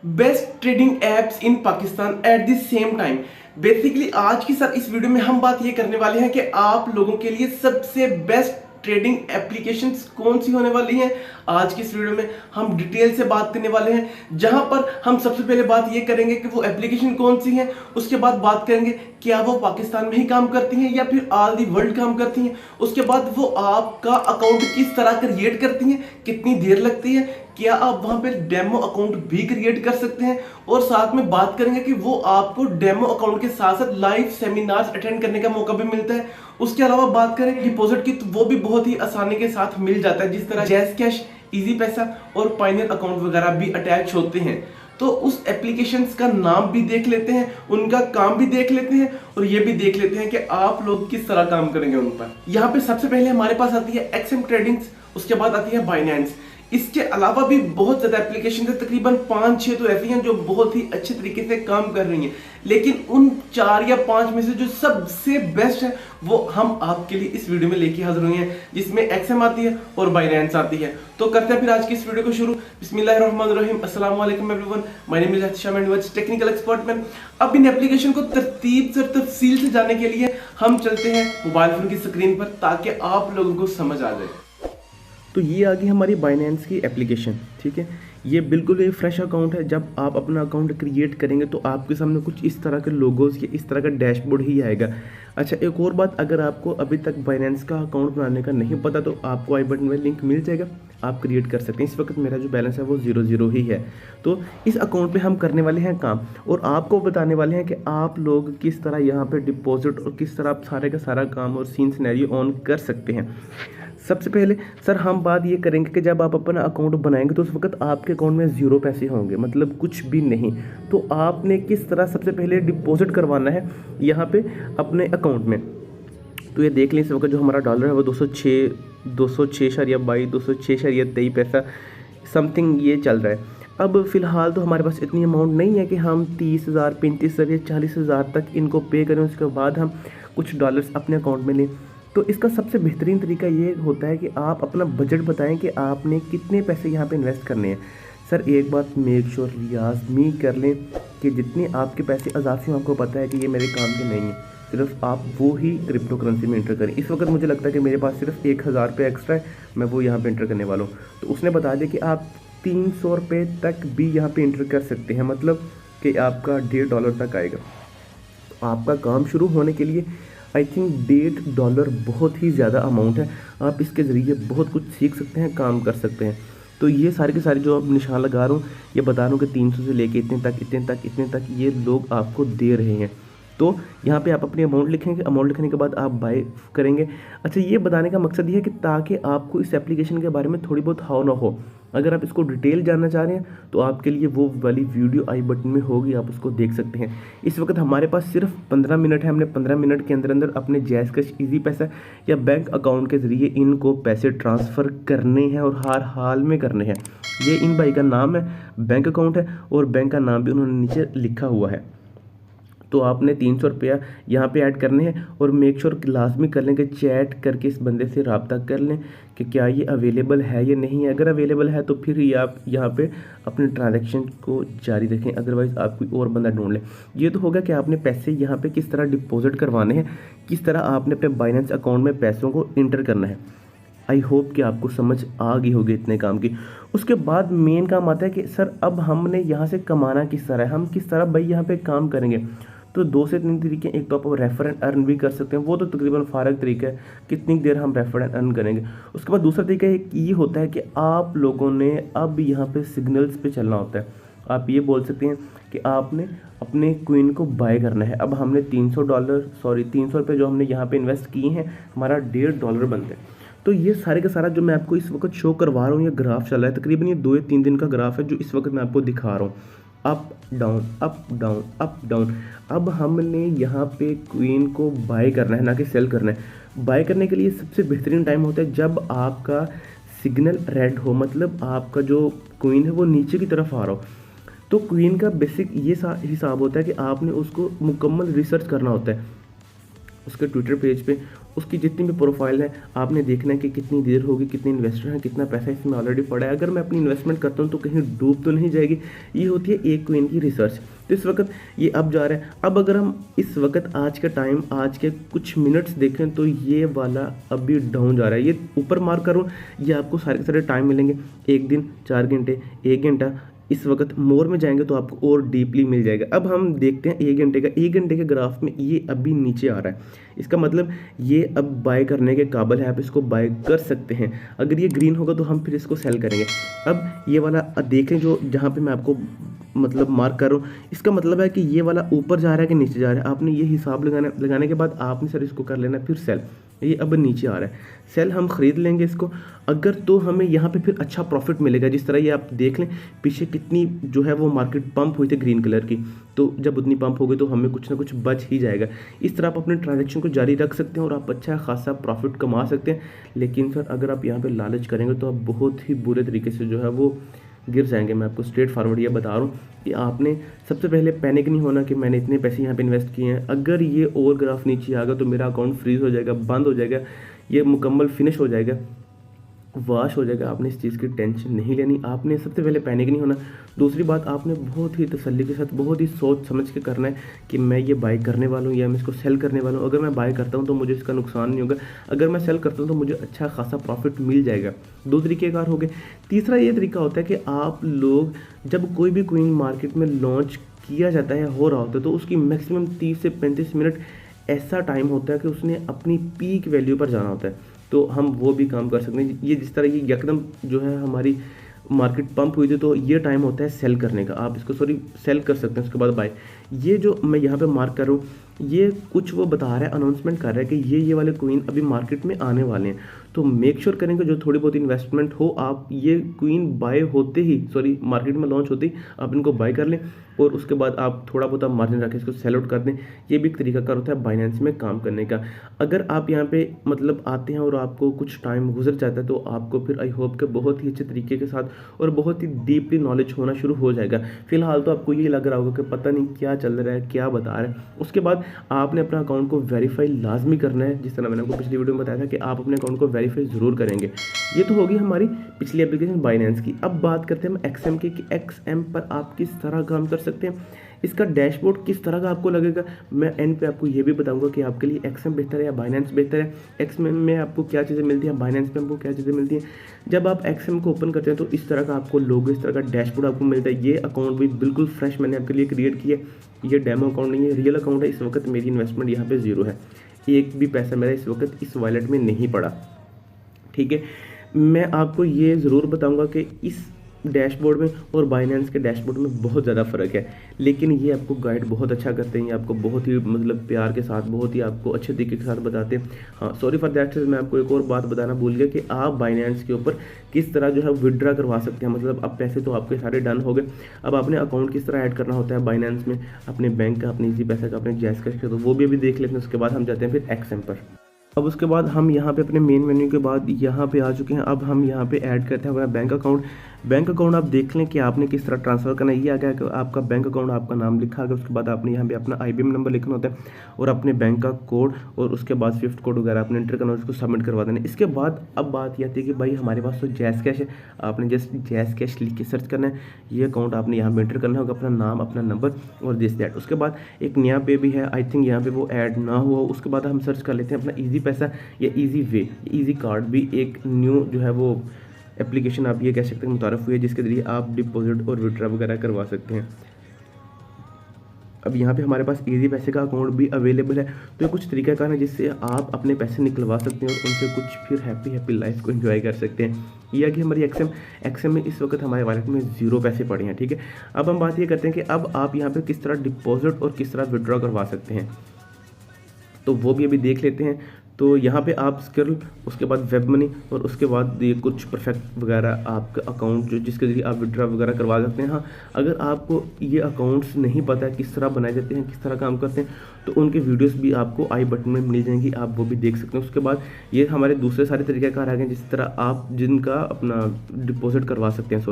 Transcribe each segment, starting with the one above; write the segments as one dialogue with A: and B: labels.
A: Best trading apps in Pakistan at the same time. Basically आज की sir इस video में हम बात ये करने वाले हैं कि आप लोगों के लिए सबसे बेस्ट ट्रेडिंग एप्लीकेशंस कौन सी होने वाली हैं। आज की इस वीडियो में हम डिटेल से बात करने वाले हैं, जहां पर हम सबसे पहले बात ये करेंगे कि वो एप्लीकेशन कौन सी है। उसके बाद बात करेंगे क्या वो पाकिस्तान में ही काम करती हैं या फिर ऑल दी वर्ल्ड काम करती हैं। उसके बाद वो आपका अकाउंट किस तरह क्रिएट करती हैं, कितनी देर लगती है, क्या आप वहां पर डेमो अकाउंट भी क्रिएट कर सकते हैं, और साथ में बात करेंगे कि वो आपको डेमो अकाउंट के साथ साथ लाइव सेमिनार्स अटेंड करने का मौका भी मिलता है। उसके अलावा बात करें डिपॉजिट की, तो वो भी बहुत ही आसानी के साथ मिल जाता है, जिस तरह जैज़ कैश, इजी पैसा और पायनियर अकाउंट वगैरह भी अटैच होते हैं। तो उस एप्लीकेशंस का नाम भी देख लेते हैं, उनका काम भी देख लेते हैं, और ये भी देख लेते हैं कि आप लोग किस तरह काम करेंगे उन पर। यहाँ पे सबसे पहले हमारे पास आती है एक्सएम ट्रेडिंग्स, उसके बाद आती है बाइनेंस। इसके अलावा भी बहुत ज्यादा एप्लीकेशन है, तकरीबन 5-6 तो ऐसी हैं जो बहुत ही अच्छे तरीके से काम कर रही हैं, लेकिन उन 4 या 5 में से जो सबसे बेस्ट है वो हम आपके लिए इस वीडियो में लेके हाजिर हुए हैं, जिसमें एक्सएम आती है और बाइनेंस आती है। तो करते हैं फिर आज की इस वीडियो को शुरू। बिस्मिल्लाहिर्रहमानिर्रहीम, अस्सलाम वालेकुम everyone, my name is Hashim and was technical expert man. अब इन एप्लीकेशन को तरतीब से तफसील से जानने के लिए हम चलते हैं मोबाइल फोन की स्क्रीन पर, ताकि आप लोगों को समझ आ जाए। तो ये आ गई हमारी बाइनेंस की एप्लीकेशन, ठीक है। ये बिल्कुल एक फ्रेश अकाउंट है। जब आप अपना अकाउंट क्रिएट करेंगे तो आपके सामने कुछ इस तरह के लोगोस या इस तरह का डैशबोर्ड ही आएगा। अच्छा, एक और बात, अगर आपको अभी तक बाइनेंस का अकाउंट बनाने का नहीं पता तो आपको आई बटन में लिंक मिल जाएगा, आप क्रिएट कर सकते हैं। इस वक्त मेरा जो बैलेंस है वो 0 ही है। तो इस अकाउंट पे हम करने वाले हैं काम, और आपको बताने वाले हैं कि आप लोग किस तरह यहाँ पे डिपॉजिट और किस तरह आप सारे का सारा काम और सीन सिनेरियो ऑन कर सकते हैं। सबसे पहले सर हम बात ये करेंगे कि जब आप अपना अकाउंट बनाएंगे तो उस वक्त आपके अकाउंट में 0 पैसे होंगे, मतलब कुछ भी नहीं। तो आपने किस तरह सबसे पहले डिपॉजिट करवाना है यहाँ पे अपने अकाउंट में। तो ये देख लें, इस वक्त जो हमारा डॉलर है वो 206.22 206.23 पैसा समथिंग ये चल रहा है। अब फ़िलहाल तो हमारे पास इतनी अमाउंट नहीं है कि हम 30,000 35,000 या 40,000 तक इनको पे करें, उसके बाद हम कुछ डॉलर्स अपने अकाउंट में लें। तो इसका सबसे बेहतरीन तरीका ये होता है कि आप अपना बजट बताएं कि आपने कितने पैसे यहाँ पे इन्वेस्ट करने हैं। सर एक बात मेक श्योर लाजमी कर लें कि जितने आपके पैसे इजाफी हों, आपको पता है कि ये मेरे काम के नहीं है, सिर्फ आप वो ही क्रिप्टो करेंसी में इंटर करें। इस वक्त मुझे लगता है कि मेरे पास सिर्फ 1,000 रुपये एक्स्ट्रा है, मैं वो यहाँ पर इंटर करने वाला हूँ। तो उसने बता दिया कि आप 300 रुपये तक भी यहाँ पर इंटर कर सकते हैं, मतलब कि आपका $1.5 तक आएगा। तो आपका काम शुरू होने के लिए आई थिंक $1.5 बहुत ही ज़्यादा अमाउंट है। आप इसके ज़रिए बहुत कुछ सीख सकते हैं, काम कर सकते हैं। तो ये सारे के सारे जो अब निशान लगा रहा हूँ, ये बता रहा हूँ कि 300 से लेके इतने तक ये लोग आपको दे रहे हैं। तो यहाँ पे आप अपनी अमाउंट लिखेंगे, अमाउंट लिखने के बाद आप बाय करेंगे। अच्छा, ये बताने का मकसद ये है कि ताकि आपको इस एप्लीकेशन के बारे में थोड़ी बहुत हाव ना हो। अगर आप इसको डिटेल जानना चाह रहे हैं तो आपके लिए वो वाली वीडियो आई बटन में होगी, आप उसको देख सकते हैं। इस वक्त हमारे पास सिर्फ 15 मिनट है, हमने 15 मिनट के अंदर अंदर अपने जैज़ कैश, इजी पैसा या बैंक अकाउंट के ज़रिए इनको पैसे ट्रांसफ़र करने हैं, और हर हाल में करने हैं। ये इन भाई का नाम है, बैंक अकाउंट है, और बैंक का नाम भी उन्होंने नीचे लिखा हुआ है। तो आपने 300 रुपया यहाँ पे ऐड करने हैं, और मेक श्योर लाजमी कर लें कि चैट करके इस बंदे से रब्ता कर लें कि क्या ये अवेलेबल है या नहीं है। अगर अवेलेबल है तो फिर ये आप यहाँ पे अपने ट्रांजैक्शन को जारी रखें, अदरवाइज़ आप कोई और बंदा ढूंढ लें। ये तो होगा कि आपने पैसे यहाँ पे किस तरह डिपॉजिट करवाने हैं, किस तरह आपने अपने बाइनेंस अकाउंट में पैसों को इंटर करना है। आई होप कि आपको समझ आ गई होगी इतने काम की। उसके बाद मेन काम आता है कि सर अब हमने यहाँ से कमाना किस तरह है, हम किस तरह भाई यहाँ पे काम करेंगे। तो 2 से 3 तरीके, एक तो आप रेफर एंड अर्न भी कर सकते हैं, वो तो तकरीबन फारग तरीका है, कितनी देर हम रेफर एंड अर्न करेंगे। उसके बाद दूसरा तरीका ये होता है कि आप लोगों ने अब यहाँ पे सिग्नल्स पे चलना होता है। आप ये बोल सकते हैं कि आपने अपने क्वीन को बाय करना है। अब हमने $300 रुपये जो हमने यहाँ पे इन्वेस्ट किए हैं, हमारा $1.5 बनते हैं। तो ये सारे का सारा जो मैं आपको इस वक्त शो करवा रहा हूँ, ये ग्राफ चल रहा है, तकरीबन ये 2 या 3 दिन का ग्राफ है जो इस वक्त मैं आपको दिखा रहा हूँ। Up down up down up down. अब हमने यहाँ पे क्वीन को बाय करना है, ना कि सेल करना है। बाय करने के लिए सबसे बेहतरीन टाइम होता है जब आपका सिग्नल रेड हो, मतलब आपका जो क्वीन है वो नीचे की तरफ आ रहा हो। तो क्वीन का बेसिक ये हिसाब होता है कि आपने उसको मुकम्मल रिसर्च करना होता है, उसके ट्विटर पेज पे, उसकी जितनी भी प्रोफाइल है आपने देखना है कि कितनी देर होगी, कितने इन्वेस्टर हैं, कितना पैसा इसमें ऑलरेडी पड़ा है, अगर मैं अपनी इन्वेस्टमेंट करता हूँ तो कहीं डूब तो नहीं जाएगी। ये होती है एक क्वीन की रिसर्च। तो इस वक्त ये अब जा रहा है। अब अगर हम इस वक्त आज के टाइम, आज के कुछ मिनट्स देखें तो ये वाला अभी डाउन जा रहा है। ये ऊपर मार्क करूँ, ये आपको सारे के सारे टाइम मिलेंगे, 1 दिन, 4 घंटे, 1 घंटा। इस वक्त मोर में जाएंगे तो आपको और डीपली मिल जाएगा। अब हम देखते हैं 1 घंटे का। 1 घंटे के ग्राफ में ये अभी नीचे आ रहा है, इसका मतलब ये अब बाय करने के काबिल है, आप इसको बाय कर सकते हैं। अगर ये ग्रीन होगा तो हम फिर इसको सेल करेंगे। अब ये वाला देखें जो जहाँ पे मैं आपको मतलब मार्क कर रहा हूँ, इसका मतलब है कि ये वाला ऊपर जा रहा है कि नीचे जा रहा है। आपने ये हिसाब लगाने के बाद आपने सर इसको कर लेना फिर सेल। ये अब नीचे आ रहा है, सेल हम ख़रीद लेंगे इसको। अगर तो हमें यहाँ पे फिर अच्छा प्रॉफिट मिलेगा। जिस तरह ये आप देख लें पीछे कितनी जो है वो मार्केट पंप हुई थी ग्रीन कलर की, तो जब उतनी पंप हो गई तो हमें कुछ ना कुछ बच ही जाएगा। इस तरह आप अपने ट्रांजैक्शन को जारी रख सकते हैं और आप अच्छा खासा प्रॉफिट कमा सकते हैं। लेकिन सर अगर आप यहाँ पे लालच करेंगे तो आप बहुत ही बुरे तरीके से जो है वो गिर जाएंगे। मैं आपको स्ट्रेट फॉरवर्ड ये बता रहा हूँ कि आपने सबसे पहले पैनिक नहीं होना कि मैंने इतने पैसे यहाँ पे इन्वेस्ट किए हैं। अगर ये और ग्राफ नीचे आ गया तो मेरा अकाउंट फ्रीज हो जाएगा, बंद हो जाएगा, ये मुकम्मल फिनिश हो जाएगा, वाश हो जाएगा। आपने इस चीज़ की टेंशन नहीं लेनी, आपने सबसे पहले पैनिक नहीं होना। दूसरी बात, आपने बहुत ही तसल्ली के साथ, बहुत ही सोच समझ के करना है कि मैं ये बाय करने वाला हूँ या मैं इसको सेल करने वाला हूँ। अगर मैं बाय करता हूँ तो मुझे इसका नुकसान नहीं होगा, अगर मैं सेल करता हूँ तो मुझे अच्छा खासा प्रॉफिट मिल जाएगा। 2 तरीक़ेकार हो गए। तीसरा ये तरीका होता है कि आप लोग जब कोई भी कोइन मार्केट में लॉन्च किया जाता है, हो रहा होता है, तो उसकी मैक्सिमम 30 से 35 मिनट ऐसा टाइम होता है कि उसने अपनी पीक वैल्यू पर जाना होता है। तो हम वो भी काम कर सकते हैं। ये जिस तरह ये एकदम जो है हमारी मार्केट पंप हुई थी तो ये टाइम होता है सेल करने का। आप इसको सेल कर सकते हैं, उसके बाद बाय। ये जो मैं यहाँ पे मार्क कर रहा हूँ, ये कुछ वो बता रहा है, अनाउंसमेंट कर रहा है कि ये वाले क्वीन अभी मार्केट में आने वाले हैं। तो मेक श्योर करेंगे जो थोड़ी बहुत इन्वेस्टमेंट हो, आप ये क्वीन बाय होते ही, मार्केट में लॉन्च होते ही आप इनको बाय कर लें और उसके बाद आप थोड़ा बहुत मार्जिन रखें, इसको सेल आउट कर दें। ये भी एक तरीका कार होता है बाइनेंस में काम करने का। अगर आप यहाँ पे मतलब आते हैं और आपको कुछ टाइम गुजर जाता है तो आपको फिर आई होप कि बहुत ही अच्छे तरीके के साथ और बहुत ही डीपली नॉलेज होना शुरू हो जाएगा। फिलहाल तो आपको ये लग रहा होगा कि पता नहीं क्या चल रहा है, क्या बता रहा है। उसके बाद आपने अपना अकाउंट को वेरीफाई लाजमी करना है। जिस तरह मैंने आपको पिछली वीडियो में बताया था कि आप अपने अकाउंट को वेरीफाई ज़रूर करेंगे। ये तो होगी हमारी पिछली एप्लीकेशन बाइनेंस की। अब बात करते हैं हम एक्सएम की, कि एक्सएम पर आप किस तरह काम कर सकते हैं, इसका डैशबोर्ड किस तरह का आपको लगेगा। मैं एंड पे आपको ये भी बताऊंगा कि आपके लिए एक्सएम बेहतर है या बाइनेंस बेहतर है, एक्सएम में आपको क्या चीज़ें मिलती हैं, बाइनेंस में आपको क्या चीज़ें मिलती हैं। जब आप एक्सएम को ओपन करते हैं तो इस तरह का आपको लोगो, इस तरह का डैशबोर्ड आपको मिलता है। ये अकाउंट भी बिल्कुल फ्रेश मैंने आपके लिए क्रिएट किया है। ये डेमो अकाउंट नहीं है, रियल अकाउंट है। इस वक्त मेरी इन्वेस्टमेंट यहाँ पे 0 है, एक भी पैसा मेरा इस वक्त इस वॉलेट में नहीं पड़ा। ठीक है, मैं आपको ये ज़रूर बताऊंगा कि इस डैशबोर्ड में और बाइनेंस के डैशबोर्ड में बहुत ज़्यादा फ़र्क है, लेकिन ये आपको गाइड बहुत अच्छा करते हैं। ये आपको बहुत ही मतलब प्यार के साथ, बहुत ही आपको अच्छे तरीके के साथ बताते हैं। हाँ, सॉरी फॉर दैट, मैं आपको एक और बात बताना भूल गया कि आप बाइनेंस के ऊपर किस तरह जो है विड्रा करवा सकते हैं। मतलब अब पैसे तो आपके सारे डन हो गए, अब आपने अकाउंट किस तरह ऐड करना होता है बाइनेंस में, अपने बैंक का, अपने इजी पैसा का, अपने जैज़ कैश का, तो वो भी अभी देख लेते हैं। उसके बाद हम जाते हैं फिर एक्सएम पर। अब उसके बाद हम यहाँ पे अपने मेन मेन्यू के बाद यहाँ पे आ चुके हैं। अब हम यहाँ पे ऐड करते हैं हमारा बैंक अकाउंट। बैंक अकाउंट आप देख लें कि आपने किस तरह ट्रांसफ़र करना है। ये आ गया कि आपका बैंक अकाउंट, आपका नाम लिखा गया। उसके बाद आपने यहाँ पे अपना IBM नंबर लिखना होता है और अपने बैंक का कोड और उसके बाद स्विफ्ट कोड वगैरह आपने एंटर करना, उसको सबमिट करवा देना। इसके बाद अब बात ये आती है कि भाई हमारे पास तो जैज़ कैश है, आपने जस्ट जैज़ कैश लिख के सर्च करना है। ये अकाउंट आपने यहाँ पर एंटर करना होगा, अपना नाम, अपना नंबर और दिस दैट। उसके बाद एक नया पे भी है, आई थिंक यहाँ पे वो ऐड ना हुआ। उसके बाद हम सर्च कर लेते हैं अपना ईजी पैसा या ईजी वे। ईजी कार्ड भी एक न्यू जो है वो एप्लीकेशन आप ये कह सकते हैं मुतारफ़ हुई है, जिसके ज़रिए आप डिपॉजिट और विड्रॉ वगैरह करवा सकते हैं। अब यहाँ पे हमारे पास ईजी पैसे का अकाउंट भी अवेलेबल है। तो ये कुछ तरीक़ाकार है जिससे आप अपने पैसे निकलवा सकते हैं और उनसे कुछ फिर हैप्पी लाइफ को एंजॉय कर सकते हैं। ये है कि हमारी एक्सएम में इस वक्त हमारे वॉलेट में 0 पैसे पड़े हैं। ठीक है, अब हम बात ये करते हैं कि अब आप यहाँ पर किस तरह डिपॉजिट और किस तरह विड्रॉ करवा सकते हैं, तो वो भी अभी देख लेते हैं। तो यहाँ पे आप स्किल, उसके बाद वेब मनी और उसके बाद ये कुछ परफेक्ट वगैरह आपका अकाउंट जो जिसके ज़रिए आप विड्रॉ वगैरह करवा सकते हैं। हाँ, अगर आपको ये अकाउंट्स नहीं पता है किस तरह बनाए जाते हैं, किस तरह काम करते हैं, तो उनके वीडियोस भी आपको आई बटन में मिल जाएंगी, आप वो भी देख सकते हैं। उसके बाद ये हमारे दूसरे सारे तरीक़ाकार आ गए जिस तरह आप जिनका अपना डिपॉजिट करवा सकते हैं।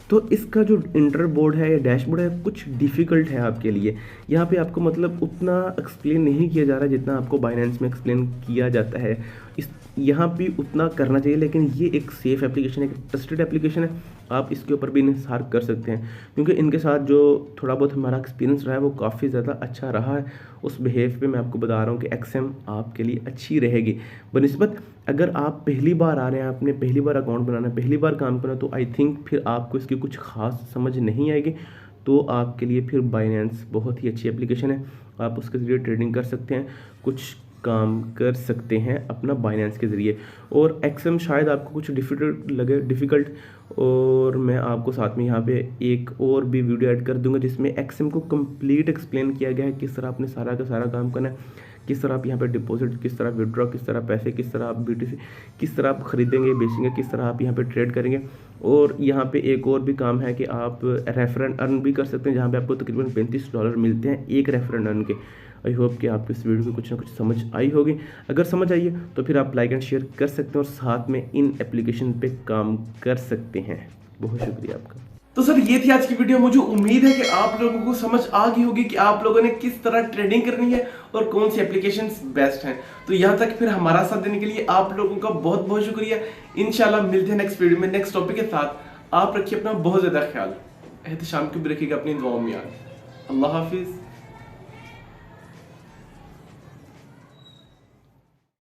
A: तो इसका जो इंटर बोर्ड है या डैशबोर्ड है कुछ डिफ़िकल्ट है आपके लिए। यहाँ पे आपको मतलब उतना एक्सप्लेन नहीं किया जा रहा है जितना आपको बाइनेंस में एक्सप्लेन किया जाता है। इस यहाँ भी उतना करना चाहिए, लेकिन ये एक सेफ़ एप्लीकेशन है, एक ट्रस्टेड एप्लीकेशन है। आप इसके ऊपर भी इंहिसार कर सकते हैं, क्योंकि इनके साथ जो थोड़ा बहुत हमारा एक्सपीरियंस रहा है वो काफ़ी ज़्यादा अच्छा रहा है। उस बिहेव पे मैं आपको बता रहा हूँ कि एक्सएम आपके लिए अच्छी रहेगी बनिस्बत अगर आप पहली बार आ रहे हैं, आपने पहली बार अकाउंट बनाना है, पहली बार काम करना, तो आई थिंक फिर आपको इसकी कुछ ख़ास समझ नहीं आएगी। तो आपके लिए फिर बाइनेंस बहुत ही अच्छी एप्लीकेशन है। आप उसके ज़रिए ट्रेडिंग कर सकते हैं, कुछ काम कर सकते हैं अपना बाइनेंस के ज़रिए। और एक्सएम शायद आपको कुछ डिफ़िकल्ट, और मैं आपको साथ में यहाँ पे एक और भी वीडियो ऐड कर दूंगा जिसमें एक्सएम को कंप्लीट एक्सप्लेन किया गया है, किस तरह आपने सारा का सारा काम करना है, किस तरह आप यहाँ पे डिपॉजिट, किस तरह विड्रॉ, किस तरह पैसे, किस तरह आप BTC, किस तरह आप खरीदेंगे बेचेंगे, किस तरह आप यहाँ पे ट्रेड करेंगे। और यहाँ पे एक और भी काम है कि आप रेफरेंस अर्न भी कर सकते हैं, जहाँ पे आपको तकरीबन $35 मिलते हैं एक रेफरेंस अर्न के। आई होप कि आपको इस वीडियो में कुछ ना कुछ समझ आई होगी। अगर समझ आई है तो फिर आप लाइक एंड शेयर कर सकते हैं और साथ में इन एप्लीकेशन पे काम कर सकते हैं। बहुत शुक्रिया आपका। तो सर ये थी आज की वीडियो। मुझे उम्मीद है कि आप लोगों को समझ आ गई होगी कि आप लोगों ने किस तरह ट्रेडिंग करनी है और कौन सी एप्लीकेशंस बेस्ट हैं। तो यहाँ तक फिर हमारा साथ देने के लिए आप लोगों का बहुत बहुत शुक्रिया। इंशाल्लाह मिलते हैं नेक्स्ट वीडियो में नेक्स्ट टॉपिक के साथ। आप रखिए अपना बहुत ज़्यादा ख्याल, एहतिशाम को भी रखिएगा अपनी दुआओं में याद। अल्लाह हाफिज़।